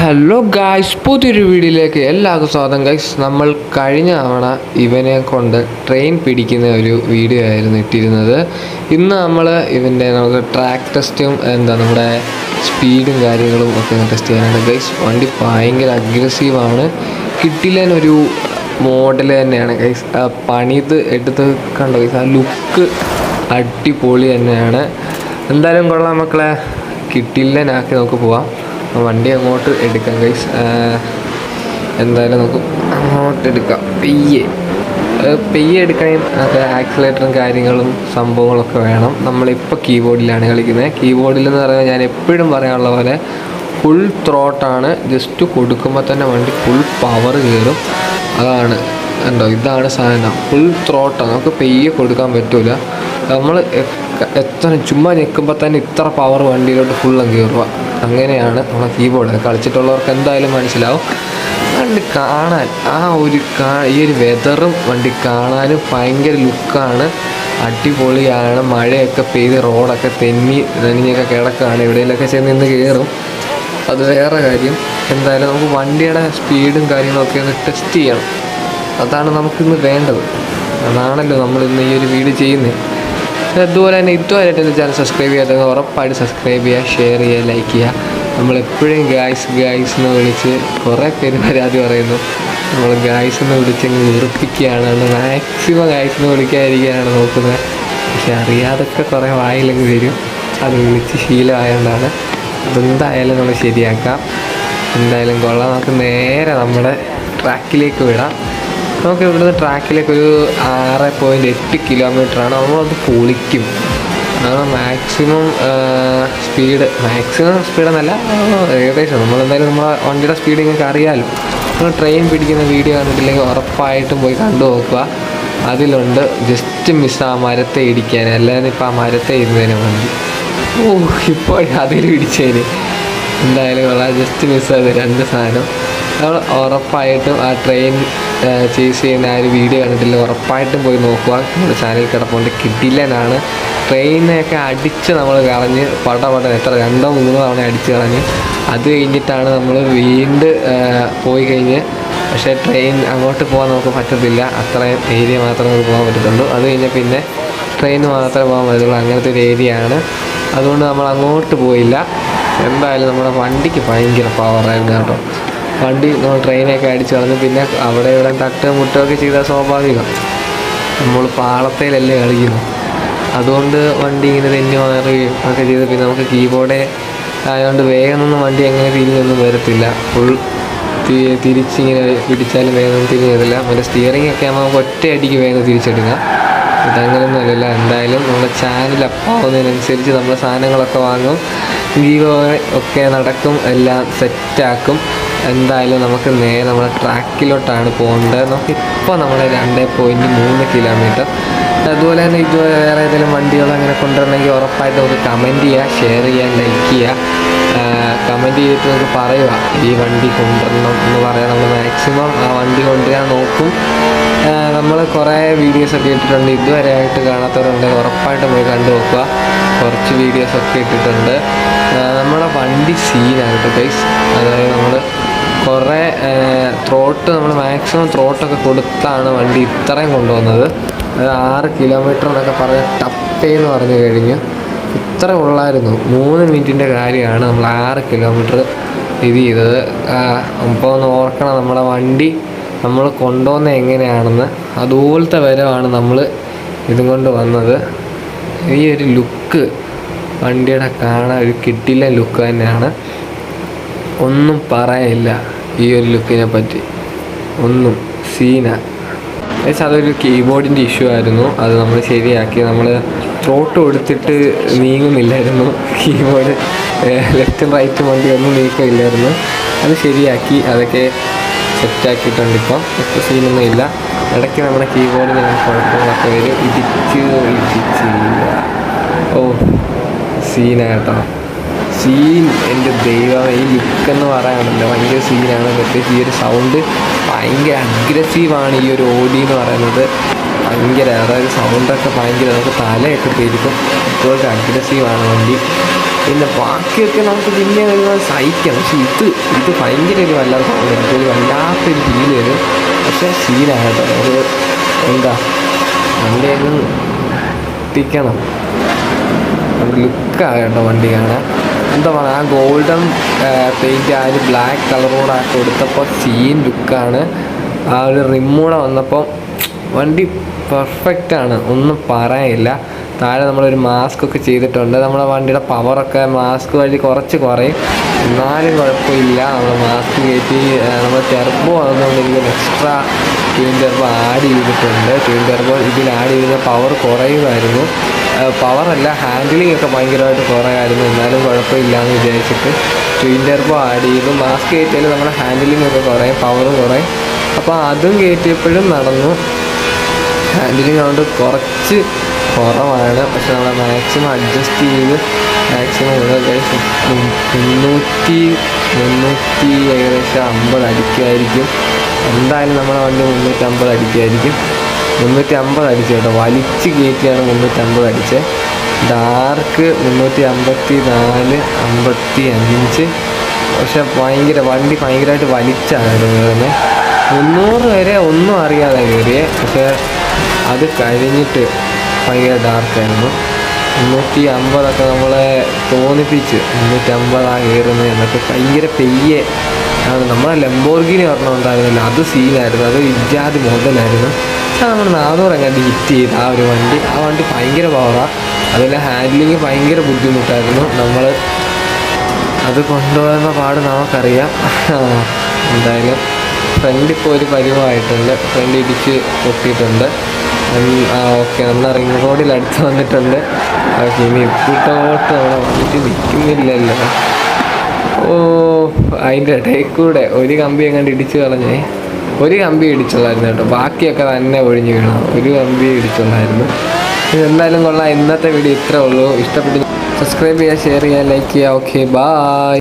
Hello guys, പുതിയൊരു വീഡിയോയിലേക്ക് എല്ലാവർക്കും സ്വാഗതം. ഗൈസ്, നമ്മൾ കഴിഞ്ഞ തവണ ഇവനെ കൊണ്ട് ട്രെയിൻ പിടിക്കുന്ന ഒരു വീഡിയോ ആയിരുന്നു ഇട്ടിരുന്നത്. ഇന്ന് നമ്മൾ നമുക്ക് ട്രാക്ക് ടെസ്റ്റും നമ്മുടെ സ്പീഡും കാര്യങ്ങളും ഒക്കെ ടെസ്റ്റ് ചെയ്യാനാണ്. ഗൈസ്, വണ്ടി ഭയങ്കര അഗ്രസീവാണ്. കിട്ടില്ലൊരു മോഡൽ തന്നെയാണ് ഗൈസ്. പണിത് എടുത്ത് കണ്ടോ ഗൈസ്, ആ ലുക്ക് അടിപൊളി തന്നെയാണ്. എന്തായാലും കൊള്ളാം മക്കളെ, കിട്ടില്ലനാക്കി നമുക്ക് പോവാം. വണ്ടി അങ്ങോട്ട് എടുക്കാം ഗൈസ്. എന്തായാലും നമുക്ക് അങ്ങോട്ട് എടുക്കാം. പെയ്യെ എടുക്കാൻ അത് ആക്സിലേറ്ററും കാര്യങ്ങളും സംഭവങ്ങളൊക്കെ വേണം. നമ്മളിപ്പോൾ കീബോർഡിലാണ് കളിക്കുന്നത്. കീബോർഡിലെന്ന് പറയുമ്പോൾ ഞാൻ എപ്പോഴും പറയാനുള്ള പോലെ ഫുൾ ത്രോട്ടാണ്. ജസ്റ്റ് കൊടുക്കുമ്പോൾ തന്നെ വണ്ടി ഫുൾ പവർ കയറും. അതാണ് ഇതാണ് സാധനം, ഫുൾ ത്രോട്ടാണ്. നമുക്ക് പെയ്യെ കൊടുക്കാൻ പറ്റില്ല. നമ്മൾ എത്ര ചുമ്മാ ഞെക്കുമ്പോൾ തന്നെ ഇത്ര പവർ വണ്ടിയിലോട്ട് ഫുള്ളും കയറുക. അങ്ങനെയാണ് നമ്മളെ കീബോർഡ്. കളിച്ചിട്ടുള്ളവർക്ക് എന്തായാലും മനസ്സിലാവും. വണ്ടി കാണാൻ ഈ ഒരു വെതറും വണ്ടി കാണാനും ഭയങ്കര ലുക്കാണ്, അടിപൊളിയാണ്. മഴയൊക്കെ പെയ്ത് റോഡൊക്കെ നനഞ്ഞൊക്കെ കിടക്കുകയാണ്. എവിടെയെങ്കിലൊക്കെ ചെന്ന് നിന്ന് കയറും, അത് വേറെ കാര്യം. എന്തായാലും നമുക്ക് വണ്ടിയുടെ സ്പീഡും കാര്യങ്ങളൊക്കെ ഒന്ന് ടെസ്റ്റ് ചെയ്യണം. അതാണ് നമുക്കിന്ന് വേണ്ടത്. അതാണല്ലോ നമ്മളിന്ന് ഈ ഒരു വീഡിയോ ചെയ്യുന്നത്. അതുപോലെ തന്നെ ഇതുവരെയായിട്ട് എൻ്റെ ചാനൽ സബ്സ്ക്രൈബ് ചെയ്യാത്തവർ ഉറപ്പായിട്ട് സബ്സ്ക്രൈബ് ചെയ്യുക, ഷെയർ ചെയ്യുക, ലൈക്ക് ചെയ്യുക. നമ്മളെപ്പോഴും ഗായ്സ് എന്ന് വിളിച്ച് കുറേ പേര് പരാതി പറയുന്നു. നമ്മൾ ഗായ്സ് എന്ന് വിളിച്ചങ്ങ് ഉറപ്പിക്കുകയാണ്. മാക്സിമം ഗായ്സ് എന്ന് വിളിക്കാതിരിക്കാനാണ് നോക്കുന്നത്. പക്ഷെ അറിയാതൊക്കെ കുറേ വായിലങ്ങ് വരും. അത് വിളിച്ച് ശീലമായതുകൊണ്ടാണ്. അതെന്തായാലും നമ്മൾ ശരിയാക്കാം. എന്തായാലും കൊള്ളാം. നമുക്ക് നേരെ നമ്മുടെ ട്രാക്കിലേക്ക് വിടാം. നമുക്ക് ഇവിടുന്ന് ട്രാക്കിലേക്ക് ഒരു 6.8 കിലോമീറ്ററാണ്. നമ്മളത് പൊളിക്കും. അതാണ് മാക്സിമം സ്പീഡെന്നല്ല, ഏകദേശം നമ്മളെന്തായാലും നമ്മളെ വണ്ടിയുടെ സ്പീഡ് നിങ്ങൾക്ക് അറിയാമല്ലോ. നമ്മൾ ട്രെയിൻ പിടിക്കുന്ന വീഡിയോ കണ്ടിട്ടില്ലെങ്കിൽ ഉറപ്പായിട്ടും പോയി കണ്ടു നോക്കുക. അതിലുണ്ട് ജസ്റ്റ് മിസ് ആ മരത്തെ ഇടിക്കാൻ. അല്ലാതെ ഇപ്പോൾ ആ മരത്തെ ഇരുന്നതിന് വണ്ടി ഇപ്പോൾ അതിൽ ഇടിച്ചതിന് എന്തായാലും കൊള്ളാം. ജസ്റ്റ് മിസ്സായത് രണ്ട് സാധനം. നമ്മൾ ഉറപ്പായിട്ടും ആ ട്രെയിൻ ചേസ് ചെയ്യുന്ന ആ ഒരു വീഡിയോ കണ്ടിട്ടില്ല, ഉറപ്പായിട്ടും പോയി നോക്കുക. നമ്മുടെ ചാനൽ കിടപ്പുണ്ട്. കിടിലനാണ്. ട്രെയിനൊക്കെ അടിച്ച് നമ്മൾ കളഞ്ഞ് എത്ര 2-3 തവണ അടിച്ച് കളഞ്ഞ് അത് കഴിഞ്ഞിട്ടാണ് നമ്മൾ വീണ്ടും പോയി കഴിഞ്ഞ്. പക്ഷേ ട്രെയിൻ അങ്ങോട്ട് പോകാൻ നമുക്ക് പറ്റത്തില്ല. അത്രയും ഏരിയ മാത്രമേ നമുക്ക് പോകാൻ പറ്റത്തുള്ളൂ. അത് കഴിഞ്ഞാൽ പിന്നെ ട്രെയിൻ മാത്രമേ പോകാൻ പറ്റത്തുള്ളൂ. അങ്ങനത്തെ ഒരു ഏരിയയാണ്. അതുകൊണ്ട് നമ്മൾ അങ്ങോട്ട് പോയില്ല. എന്തായാലും നമ്മുടെ വണ്ടിക്ക് ഭയങ്കര പവറായിരുന്നു കേട്ടോ. വണ്ടി നമ്മൾ ട്രെയിനൊക്കെ അടിച്ച് കളഞ്ഞു. പിന്നെ അവിടെ ഇവിടെ മുട്ടുകയൊക്കെ ചെയ്താൽ സ്വാഭാവികം. നമ്മൾ പാളത്തേലല്ലേ കളിക്കുന്നു. അതുകൊണ്ട് വണ്ടി ഇങ്ങനെ തെന്നി മാറുകയും ഒക്കെ ചെയ്ത്. പിന്നെ നമുക്ക് കീബോർഡേ ആയതുകൊണ്ട് വേഗമൊന്നും വണ്ടി എങ്ങനെ തിരിഞ്ഞൊന്നും വരത്തില്ല. ഫുൾ തിരിച്ചിങ്ങനെ പിടിച്ചാലും വേഗം തിരിഞ്ഞു വരില്ല. മറ്റേ സ്റ്റിയറിംഗ് ഒക്കെ ആകുമ്പോൾ നമുക്ക് ഒറ്റയടിക്ക് വേഗം തിരിച്ചെടുക്കാം. ഇതങ്ങനെയൊന്നും അല്ലല്ല. എന്തായാലും നമ്മുടെ ചാനൽ അപ്പാവുന്നതിനനുസരിച്ച് നമ്മൾ സാധനങ്ങളൊക്കെ വാങ്ങും, ഗീവ് ഒക്കെ നടക്കും, എല്ലാം സെറ്റാക്കും. എന്തായാലും നമുക്ക് നേരെ നമ്മുടെ ട്രാക്കിലോട്ടാണ് പോകേണ്ടത്. നമുക്കിപ്പോൾ നമ്മുടെ 2.3 കിലോമീറ്റർ. അതുപോലെ തന്നെ ഇതുവരെ വേറെ ഏതെങ്കിലും വണ്ടികൾ അങ്ങനെ കൊണ്ടുവരണമെങ്കിൽ ഉറപ്പായിട്ട് നമുക്ക് കമൻറ്റ് ചെയ്യുക, ഷെയർ ചെയ്യുക, ലൈക്ക് ചെയ്യുക. കമൻറ്റ് ചെയ്തിട്ട് നമുക്ക് പറയുക ഈ വണ്ടി കൊണ്ടുവരണം എന്ന് പറയാൻ. നമ്മൾ മാക്സിമം ആ വണ്ടി കൊണ്ടുവരാൻ നോക്കും. നമ്മൾ കുറേ വീഡിയോസൊക്കെ ഇട്ടിട്ടുണ്ട്. ഇതുവരെ ആയിട്ട് കാണാത്തവരുണ്ടെങ്കിൽ ഉറപ്പായിട്ടും പോയി കണ്ടു നോക്കുക. കുറച്ച് വീഡിയോസൊക്കെ ഇട്ടിട്ടുണ്ട്. നമ്മുടെ വണ്ടി സീനായിട്ട് ഗൈസ്. അതായത് നമ്മൾ കുറേ നമ്മൾ മാക്സിമം ത്രോട്ടൊക്കെ കൊടുത്താണ് വണ്ടി ഇത്രയും കൊണ്ടുവന്നത്. 6 കിലോമീറ്റർ എന്നൊക്കെ പറഞ്ഞ് ടപ്പേന്ന് പറഞ്ഞു കഴിഞ്ഞു. ഇത്ര ഉള്ളായിരുന്നു. 3 മിനിറ്റിൻ്റെ കാര്യമാണ് നമ്മൾ 6 കിലോമീറ്റർ ഇത് ചെയ്തത്. അപ്പോൾ ഒന്ന് ഓർക്കണം, നമ്മളെ വണ്ടി നമ്മൾ കൊണ്ടുവന്നത് എങ്ങനെയാണെന്ന്. അതുപോലത്തെ വരവാണ് നമ്മൾ ഇതും കൊണ്ട് വന്നത്. ഈ ഒരു ലുക്ക് വണ്ടിയുടെ കാണാൻ ഒരു കിട്ടില്ല ലുക്ക് തന്നെയാണ്. ഒന്നും പറയാനില്ല ഈ ഒരു ലുക്കിനെ പറ്റി. ഒന്നും സീന. അതൊരു കീബോർഡിൻ്റെ ഇഷ്യൂ ആയിരുന്നു. അത് നമ്മൾ ശരിയാക്കി. നമ്മൾ ത്രോട്ട് കൊടുത്തിട്ട് നീങ്ങുന്നില്ലായിരുന്നു. കീബോർഡ് ലെഫ്റ്റും റൈറ്റും വണ്ടി ഒന്നും നീക്കമില്ലായിരുന്നു. അത് ശരിയാക്കി. അതൊക്കെ സെറ്റാക്കിയിട്ടുണ്ട്. ഇപ്പോൾ സീനൊന്നും ഇല്ല. ഇടയ്ക്ക് നമ്മുടെ കീബോർഡിന് കുഴപ്പങ്ങളൊക്കെ വരും. ഇടിച്ച് സീന കേട്ടോ. സീൻ എൻ്റെ ദൈവം. ഈ ലുക്കെന്ന് പറയാനുണ്ടല്ലോ ഭയങ്കര സീനാണ്. പ്രത്യേകിച്ച് ഈ ഒരു സൗണ്ട് ഭയങ്കര അഗ്രസീവാണ്. ഈ ഒരു ഓഡി എന്ന് പറയുന്നത് ഭയങ്കര, അതായത് സൗണ്ടൊക്കെ ഭയങ്കര, നമുക്ക് തലയൊക്കെ പെരുക്കും. ഇപ്പോഴൊക്കെ അഗ്രസീവാണ് വണ്ടി. പിന്നെ ബാക്കിയൊക്കെ നമുക്ക് പിന്നെ ഒരുപാട് സഹിക്കാം. പക്ഷെ ഇത് ഭയങ്കര ഒരു വല്ലാത്ത തോന്നുന്നു, എനിക്കൊരു വല്ലാത്തൊരു ഫീൽ വരും. പക്ഷേ സീനാണ് കേട്ടോ. ഒരു എന്താ വണ്ടി അങ്ങ് എത്തിക്കണം, ഒരു ലുക്കാണ് കേട്ടോ വണ്ടി കാണാൻ. എന്താ പറയുക, ആ ഗോൾഡൻ പെയിൻറ്റ് ആ ഒരു ബ്ലാക്ക് കളറോടെ കൊടുത്തപ്പോൾ സീൻ ലുക്കാണ്. ആ ഒരു റിമ്മൂടെ വന്നപ്പോൾ വണ്ടി പെർഫെക്റ്റാണ്, ഒന്നും പറയാനില്ല. താഴെ നമ്മളൊരു മാസ്ക് ഒക്കെ ചെയ്തിട്ടുണ്ട്. നമ്മുടെ വണ്ടിയുടെ പവറൊക്കെ മാസ്ക് വഴി കുറച്ച് കുറയും, എന്നാലും കുഴപ്പമില്ല. നമ്മൾ മാസ്ക് കയറ്റി നമ്മൾ ടെർബോ ആകുന്നതുകൊണ്ട് എനിക്കൊരു എക്സ്ട്രാ ട്വിൻ ടെർബോ ആഡ് ചെയ്തിട്ടുണ്ട്. ട്വിൻ ടെർബോ ഇതിൽ ആഡ് ചെയ്ത പവർ കുറയുമായിരുന്നു, പവറല്ല ഹാൻഡിലിംഗ് ഒക്കെ ഭയങ്കരമായിട്ട് കുറയായിരുന്നു. എന്നാലും കുഴപ്പമില്ല എന്ന് വിചാരിച്ചിട്ട് ട്വിൻ ടെർബോ ആഡ് ചെയ്തു. മാസ്ക് കയറ്റിയാൽ നമ്മുടെ ഹാൻഡിലിംഗ് ഒക്കെ കുറയും, പവറും കുറയും. അപ്പോൾ അതും കയറ്റിയപ്പോഴും നടന്നു. ഹാൻഡിലിംഗ് അതുകൊണ്ട് കുറച്ച് കുറവാണ്, പക്ഷെ നമ്മൾ മാക്സിമം അഡ്ജസ്റ്റ് ചെയ്ത് മാക്സിമം മുന്നൂറ്റി ഏകദേശം 50 അടിക്കുമായിരിക്കും. എന്തായാലും നമ്മുടെ വണ്ടി 350 അടിക്കുമായിരിക്കും. 350 അടിച്ചു കേട്ടോ, വലിച്ച് കയറ്റിയാണ് 350 അടിച്ചത്. ഡാർക്ക് 354, 55. പക്ഷെ വണ്ടി ഭയങ്കരമായിട്ട് വലിച്ചാണ് കയറുന്നത്. 300 വരെ ഒന്നും അറിയാതെ കയറിയേ, പക്ഷേ അത് കഴിഞ്ഞിട്ട് ഭയങ്കര ഡാർക്കായിരുന്നു. 350 നമ്മളെ തോന്നിപ്പിച്ച് 350 കയറുന്നത് എന്നൊക്കെ ഭയങ്കര പെയ്യെ ആണ്. നമ്മളെ ലംബോർഗിനി ഒരെണ്ണം ഉണ്ടായിരുന്നില്ല, അത് സീനായിരുന്നു, അത് ഇജാതി മുതലായിരുന്നു. പക്ഷേ നമ്മൾ 400 എങ്ങാണ്ട് ഹിറ്റ് ചെയ്ത് ആ ഒരു വണ്ടി. ആ വണ്ടി ഭയങ്കര പവറാണ്. അതിലെ ഹാൻഡ്ലിങ് ഭയങ്കര ബുദ്ധിമുട്ടായിരുന്നു. നമ്മൾ അത് കൊണ്ടുപോകുന്ന പാട് നമുക്കറിയാം. എന്തായാലും ഫ്രണ്ട് ഇപ്പോൾ ഒരു പരിവായിട്ടുണ്ട്, ഫ്രണ്ട് ഇടിച്ച് പൊട്ടിയിട്ടുണ്ട്. ഓക്കെ, നമ്മൾ റിംഗ് റോഡിൽ അടുത്ത് വന്നിട്ടുണ്ട്. ഓക്കെ, ഇനി ഇപ്പിട്ടോട്ട് നമ്മളെ വന്നിട്ട് നിൽക്കുന്നില്ലല്ലോ. ഓ, അതിൻ്റെ ഇടയിൽ കൂടെ ഒരു കമ്പി എങ്ങാണ്ട് ഇടിച്ച് കളഞ്ഞേ. ഒരു കമ്പി ഇടിച്ചുള്ളായിരുന്നു കേട്ടോ, ബാക്കിയൊക്കെ തന്നെ ഒഴിഞ്ഞ് വീണു. ഒരു കമ്പി ഇടിച്ചുള്ളായിരുന്നു. എന്തായാലും കൊള്ളാം. ഇന്നത്തെ വീഡിയോ ഇത്രേ ഉള്ളൂ. ഇഷ്ടപ്പെട്ടു സബ്സ്ക്രൈബ് ചെയ്യുക, ഷെയർ ചെയ്യുക, ലൈക്ക് ചെയ്യുക. Okay, bye.